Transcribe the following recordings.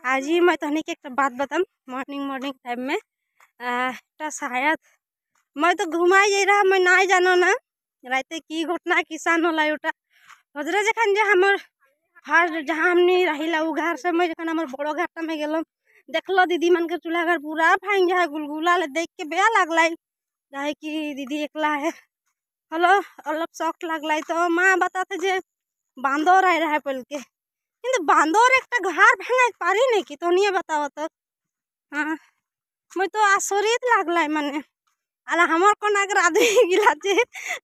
आज ही मैं तहनी के एक बात बताऊँ। मॉर्निंग टाइम में शायद मैं तो घुमाई जा रहा, मैं ना जानो ना राते की घटना किसान होला उटा हजरे जखन जे हमर हर जहाँ हमनी रहिला उ घर से मैं जखन हमर बड़ो घाटा में गेलो देखलो दीदी मन के चूल्हा घर पूरा फाइन जाए गुलगुला ले देख के बेया लागलाई काहे कि दीदी एकला है। हेलो अलग शौक लागलाई तो माँ बताते जे बांदर आए रहा पल के কিন্তু বান্দর একটা ঘর ভাঙাই পারি নাকি তো নিয়ে बताओ तो। हाँ मैं तो आश्चर्य लागलाई माने अला हमर कोना के आदमी गिला जे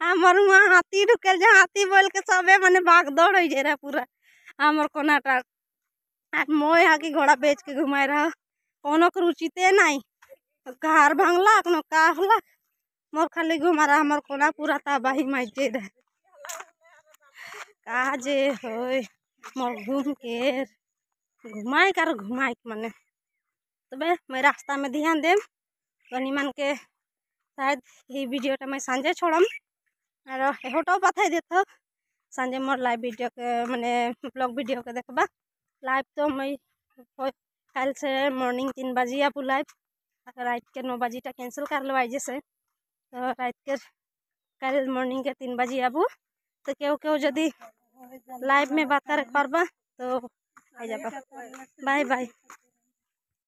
हमर वहाँ हाथी ढुकल जे हाथी बोल के सबे माने भाग दौड़ हो जे रहा पूरा हमर कोना टा मोय हाकी घोड़ा बेच के घुमाए रहा कोनो के रुचिते नहीं घर भांगला कोनो का होला मोर खाली घुमा रहा हमर कोना पूरा तबाही मार जे रहा का जे होय मोर घूम के घुमाई कर घुमाई माने तबे मैं रास्ता में ध्यान देम गनी मन के शायद ये वीडियो मैं सांझे छोड़म और एहोटो बताई देतो सांझे मोर लाइव वीडियो के माने ब्लॉग वीडियो के देखबा लाइव तो मैं कल से मॉर्निंग 3 बजे आबू लाइव रात के 9 बजे टा कैंसिल कर लो जैसे तो रात के कल मॉर्निंग के 3 बजे आबू तो क्यों जदि लाइव में बात करे पारबा तो आ जाबा। Bye bye.